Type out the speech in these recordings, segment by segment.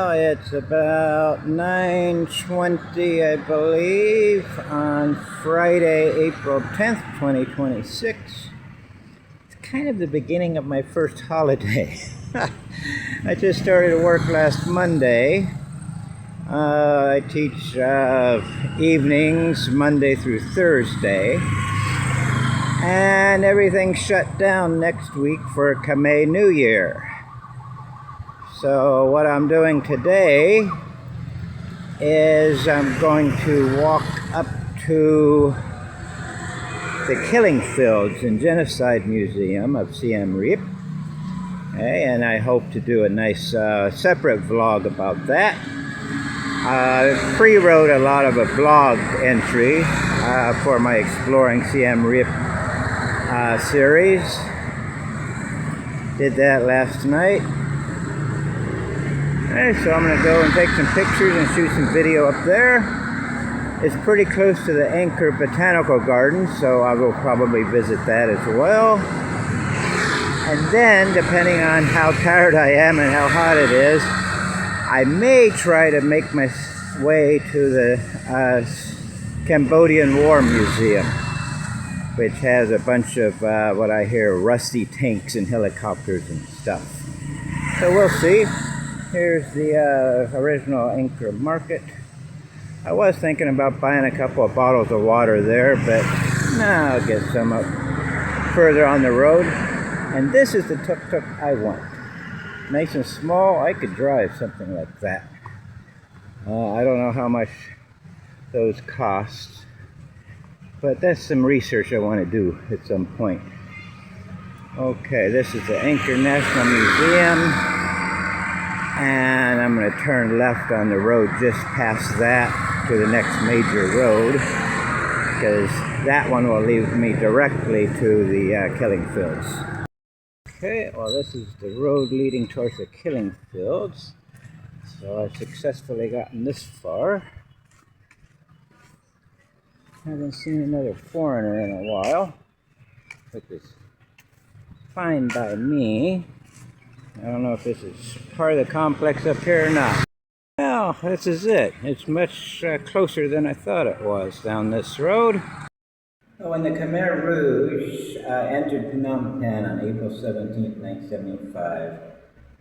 It's about 9:20, I believe, on Friday, April 10th, 2026. It's kind of the beginning of my first holiday. I just started work last Monday. I teach evenings, Monday through Thursday. And everything's shut down next week for Khmer New Year. So what I'm doing today is I'm going to walk up to the Killing Fields and Genocide Museum of Siem Reap. Okay, and I hope to do a nice separate vlog about that. I pre-wrote a lot of a blog entry for my Exploring Siem Reap series. Did that last night. Okay, so I'm going to go and take some pictures and shoot some video up there. It's pretty close to the Angkor Botanical Gardens, so I will probably visit that as well. And then, depending on how tired I am and how hot it is, I may try to make my way to the Cambodian War Museum, which has a bunch of what I hear rusty tanks and helicopters and stuff. So we'll see. Here's the original Angkor Market. I was thinking about buying a couple of bottles of water there, but no, I'll get some up further on the road. And this is the tuk-tuk I want. Nice and small. I could drive something like that. I don't know how much those cost, but that's some research I want to do at some point. Okay, this is the Angkor National Museum. And I'm going to turn left on the road just past that to the next major road, because that one will lead me directly to the Killing Fields. Okay, well, this is the road leading towards the Killing Fields. So I've successfully gotten this far. Haven't seen another foreigner in a while, which is fine by me. I don't know if this is part of the complex up here or not. Well, this is it. It's much closer than I thought it was down this road. When the Khmer Rouge entered Phnom Penh on April 17, 1975,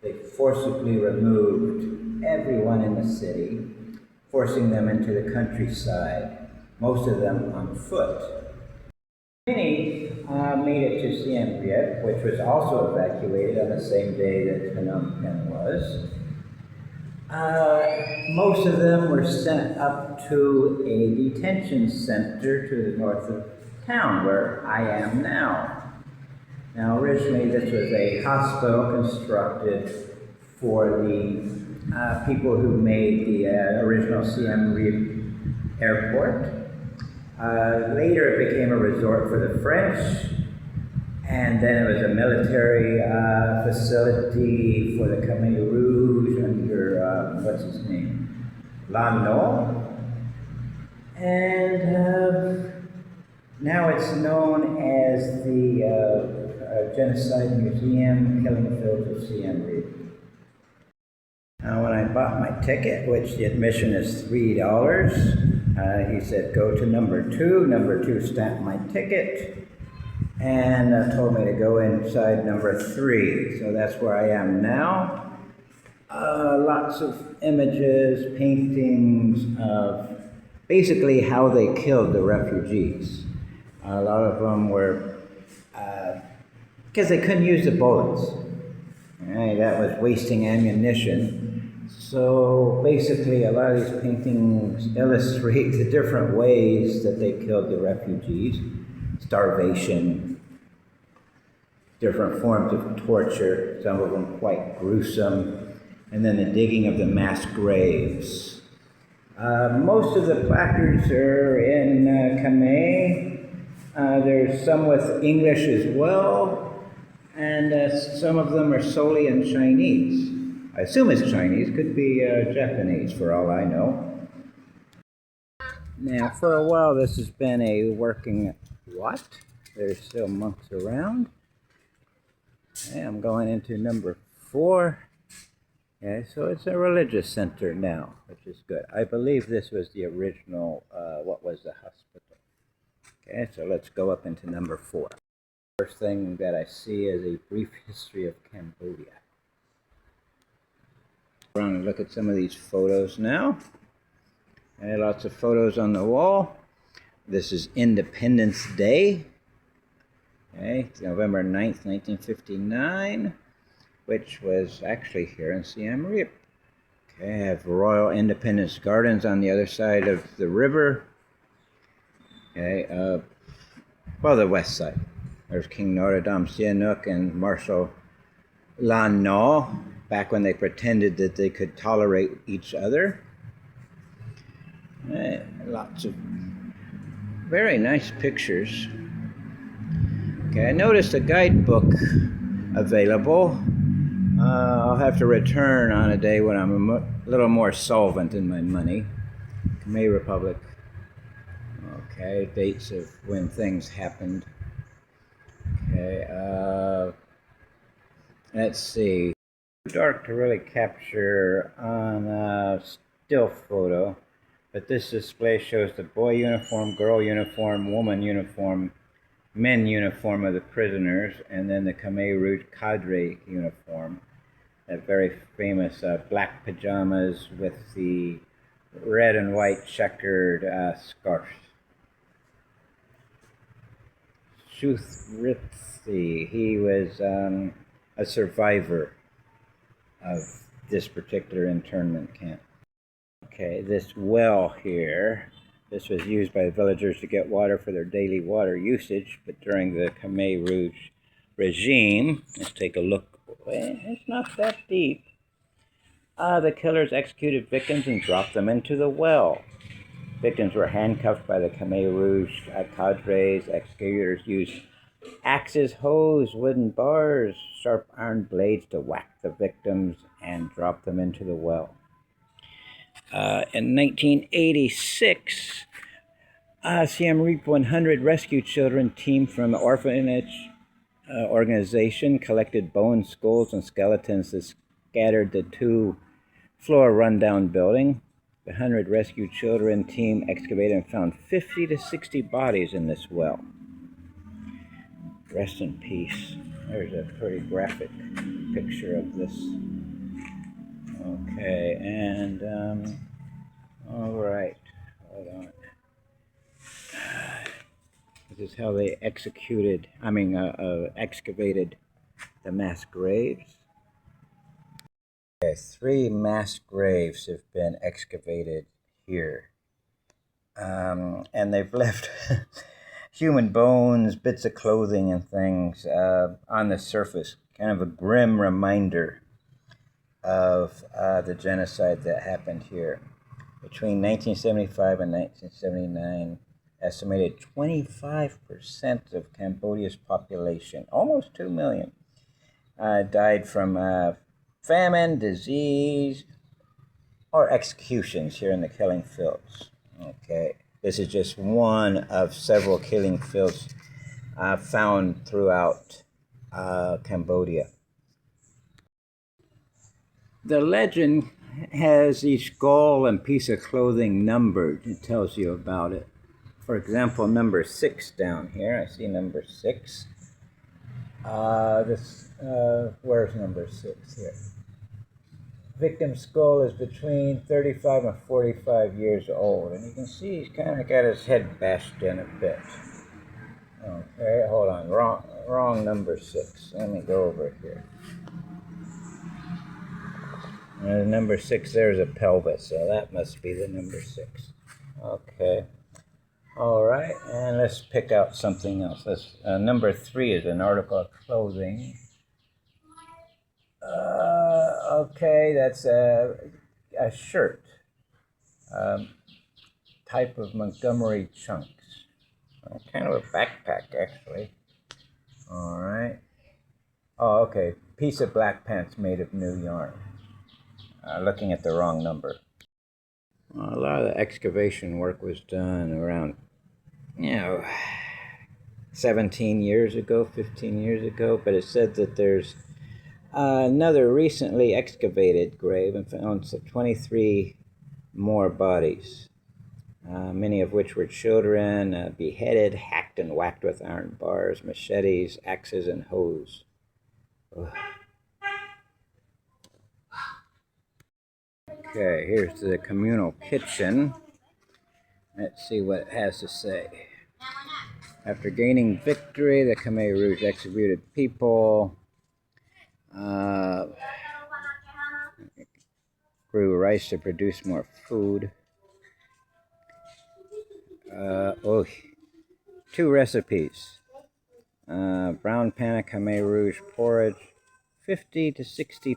they forcibly removed everyone in the city, forcing them into the countryside, most of them on foot. Many made it to Siem Reap, which was also evacuated on the same day that Phnom Penh was. Most of them were sent up to a detention center to the north of town, where I am now. Now, originally this was a hospital constructed for the people who made the original Siem Reap airport. Later it became a resort for the French, and then it was a military facility for the Khmer Rouge under, what's his name? Lando. And now it's known as the Genocide Museum, Killing Fields of Siem Reap. Now, when I bought my ticket, which the admission is $3, he said, go to number 2. Number 2 stamped my ticket and told me to go inside number 3. So that's where I am now. Lots of images, paintings of basically how they killed the refugees. A lot of them were, because they couldn't use the bullets. Right, that was wasting ammunition. So basically, a lot of these paintings illustrate the different ways that they killed the refugees. Starvation, different forms of torture, some of them quite gruesome, and then the digging of the mass graves. Most of the placards are in Khmer. There's some with English as well, and some of them are solely in Chinese. I assume it's Chinese, could be Japanese for all I know. Now, for a while this has been a working what? There's still monks around. Okay, I'm going into number 4. Okay, so it's a religious center now, which is good. I believe this was the original, what was the hospital. Okay, so let's go up into number 4. First thing that I see is a brief history of Cambodia. Around and look at some of these photos now. Okay, lots of photos on the wall. This is Independence Day. Okay, it's November 9th, 1959, which was actually here in Siem Reap. Okay, I have Royal Independence Gardens on the other side of the river. Okay, well, the west side. There's King Norodom Sihanouk and Marshal Lan No, back when they pretended that they could tolerate each other. Lots of very nice pictures. Okay, I noticed a guidebook available. I'll have to return on a day when I'm a little more solvent in my money. Khmer Republic. Okay, dates of when things happened. Okay, let's see. Dark to really capture on a still photo, but this display shows the boy uniform, girl uniform, woman uniform, men uniform of the prisoners, and then the Khmer Rouge cadre uniform. That very famous black pajamas with the red and white checkered scarves. Shuthrithi, he was a survivor of this particular internment camp. Okay, this well here, this was used by the villagers to get water for their daily water usage, but during the Khmer Rouge regime, let's take a look. Well, it's not that deep. The killers executed victims and dropped them into the well. Victims were handcuffed by the Khmer Rouge cadres. Executors used axes, hoes, wooden bars, sharp iron blades to whack the victims and drop them into the well. In 1986, Siem Reap 100 rescue children team from the orphanage organization collected bones, skulls, and skeletons that scattered the 2-floor rundown building. The 100 rescue children team excavated and found 50 to 60 bodies in this well. Rest in peace. There's a pretty graphic picture of this. Okay, and all right, hold on. This is how they excavated the mass graves. Okay, 3 mass graves have been excavated here. And they've left human bones, bits of clothing and things on the surface. Kind of a grim reminder of the genocide that happened here. Between 1975 and 1979, estimated 25% of Cambodia's population, almost 2 million, died from famine, disease, or executions here in the killing fields. Okay, this is just one of several killing fields found throughout Cambodia. The legend has each skull and piece of clothing numbered. It tells you about it. For example, number 6 down here. I see number 6. Where's number 6 here? Victim's skull is between 35 and 45 years old, and you can see he's kind of got his head bashed in a bit. Okay, hold on, wrong number 6. Let me go over here. Number 6, there's a pelvis, so that must be the number 6. Okay. All right, and let's pick out something else. Number 3 is an article of clothing. Okay, that's a shirt. Type of Montgomery chunks. Kind of a backpack, actually. All right. Oh, okay. Piece of black pants made of new yarn. Looking at the wrong number. Well, a lot of the excavation work was done around, 17 years ago, 15 years ago, but it said that there's Another recently excavated grave and found 23 more bodies, many of which were children, beheaded, hacked and whacked with iron bars, machetes, axes, and hoes. Ugh. Okay, here's the communal kitchen. Let's see what it has to say. After gaining victory, the Khmer Rouge executed people, grew rice to produce more food. Oh, 2 recipes. Brown panna Khmer Rouge porridge. 50 to 60,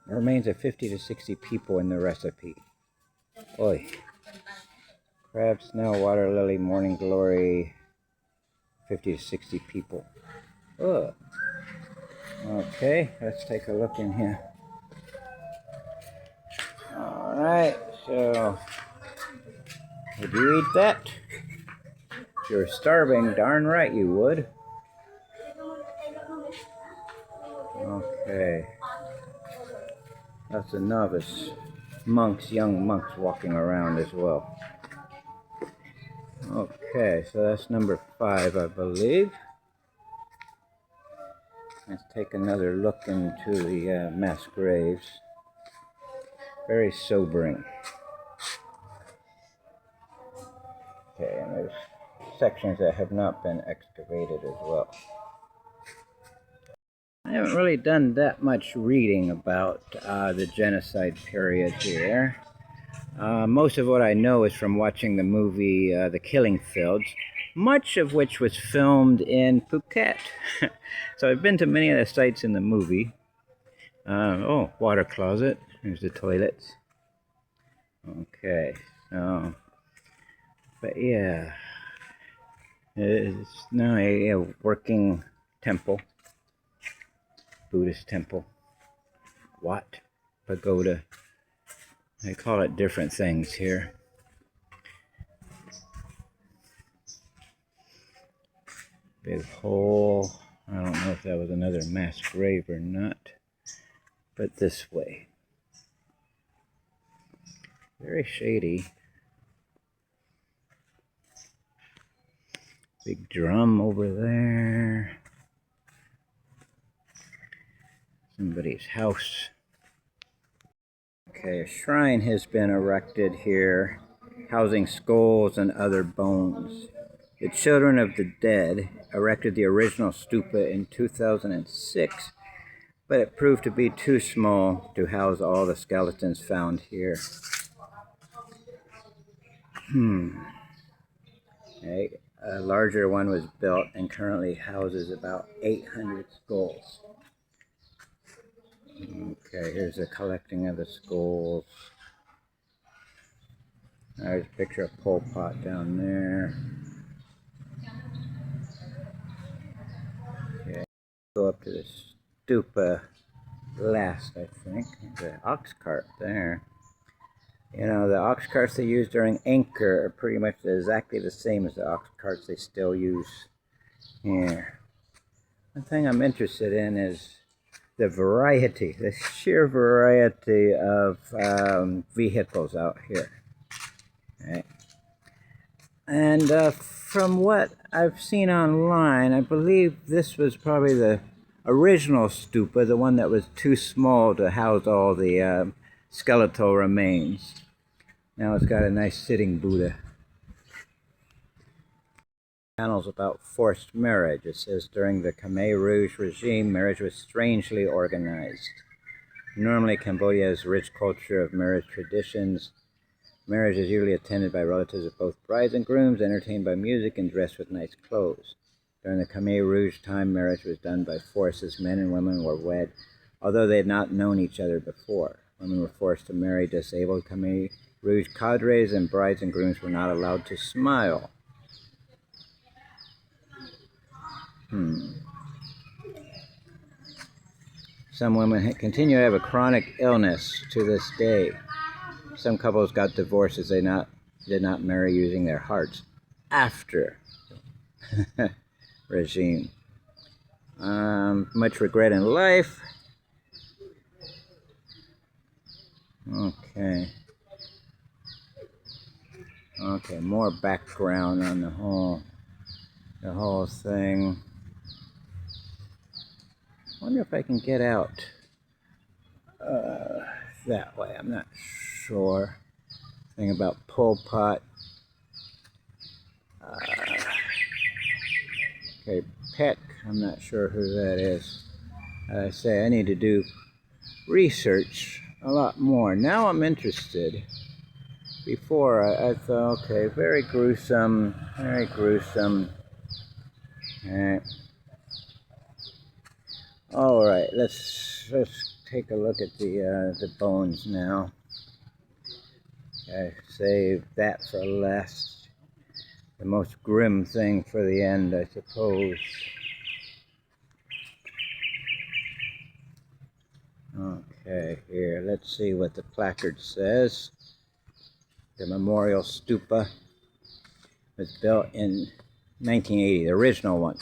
remains of 50 to 60 people in the recipe. Oi. Crab, snail, water lily, morning glory. 50 to 60 people. Ugh. Okay, let's take a look in here. Alright, so would you eat that? If you're starving, darn right you would. Okay. That's the novice monks, young monks walking around as well. Okay, so that's number 5, I believe. Let's take another look into the mass graves. Very sobering. Okay, and there's sections that have not been excavated as well. I haven't really done that much reading about the genocide period here. Most of what I know is from watching the movie The Killing Fields, much of which was filmed in Phuket. So I've been to many of the sites in the movie. Oh, water closet. There's the toilets. Okay, so, but yeah, it's now a working temple, Buddhist temple. Wat, pagoda. They call it different things here. Big hole. I don't know if that was another mass grave or not, but this way. Very shady. Big drum over there. Somebody's house. Okay, a shrine has been erected here, housing skulls and other bones. The Children of the Dead erected the original stupa in 2006, but it proved to be too small to house all the skeletons found here. Okay, a larger one was built and currently houses about 800 skulls. Okay, here's a collecting of the skulls. There's a picture of Pol Pot down there. Okay, go up to the stupa last, I think. The ox cart there. You know, the ox carts they used during Angkor are pretty much exactly the same as the ox carts they still use here. One thing I'm interested in is the variety, the sheer variety of vehicles out here. Right. And from what I've seen online, I believe this was probably the original stupa, the one that was too small to house all the skeletal remains. Now it's got a nice sitting Buddha. Panels about forced marriage. It says during the Khmer Rouge regime, marriage was strangely organized. Normally, Cambodia's rich culture of marriage traditions. Marriage is usually attended by relatives of both brides and grooms, entertained by music, and dressed with nice clothes. During the Khmer Rouge time, marriage was done by force as men and women were wed, although they had not known each other before. Women were forced to marry disabled Khmer Rouge cadres, and brides and grooms were not allowed to smile. Some women continue to have a chronic illness to this day. Some couples got divorced as they did not marry using their hearts after regime. Much regret in life. Okay. Okay, more background on the whole thing. Wonder if I can get out that way. I'm not sure. Thing about Pol Pot. Okay, Peck. I'm not sure who that is. I say I need to do research a lot more. Now I'm interested. Before I thought, okay, very gruesome, very gruesome. All right, let's take a look at the bones now. I save that for last. The most grim thing for the end, I suppose. Okay, here, let's see what the placard says. The memorial stupa was built in 1980, the original one.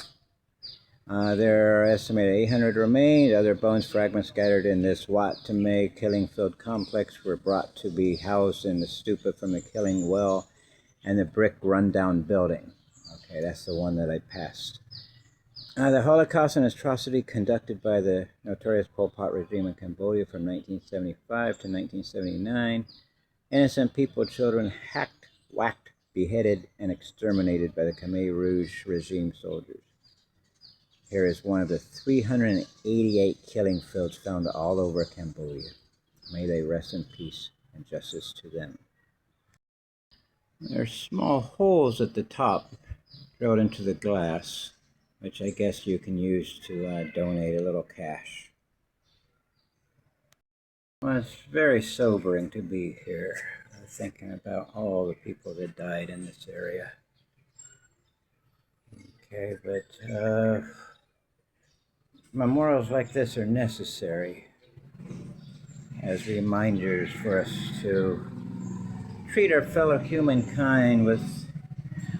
There are estimated 800 remains. Other bones fragments scattered in this Thmey killing field complex were brought to be housed in the stupa from the killing well and the brick rundown building. Okay, that's the one that I passed. The Holocaust and atrocity conducted by the notorious Pol Pot regime in Cambodia from 1975 to 1979. Innocent people, children, hacked, whacked, beheaded, and exterminated by the Khmer Rouge regime soldiers. Here is one of the 388 killing fields found all over Cambodia. May they rest in peace and justice to them. There are small holes at the top drilled into the glass, which I guess you can use to donate a little cash. Well, it's very sobering to be here, thinking about all the people that died in this area. Okay, but memorials like this are necessary as reminders for us to treat our fellow humankind with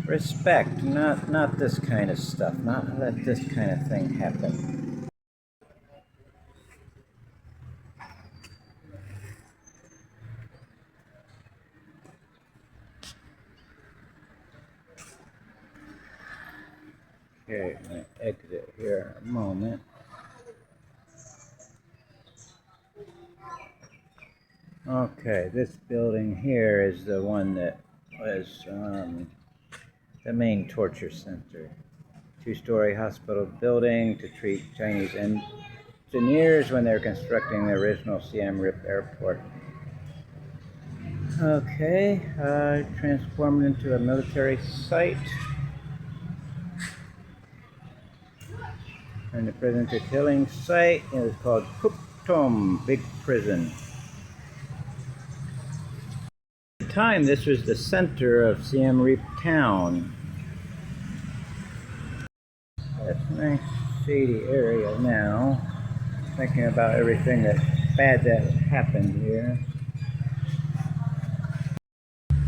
respect, not this kind of stuff, not let this kind of thing happen. Okay, I'm going to exit here in a moment. Okay, this building here is the one that was the main torture center. Two-story hospital building to treat Chinese engineers when they were constructing the original Siem airport. Okay, transformed into a military site. And the prison to killing site is called Tom, Big Prison. At the time, this was the center of Siem Reap town. That's a nice shady area now. Thinking about everything that bad that happened here.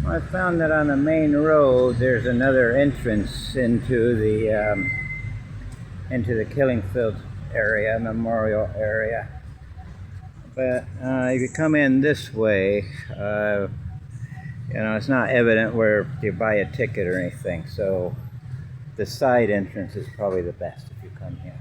I found that on the main road there's another entrance into the killing field area, memorial area. But if you come in this way, it's not evident where you buy a ticket or anything. So the side entrance is probably the best if you come here.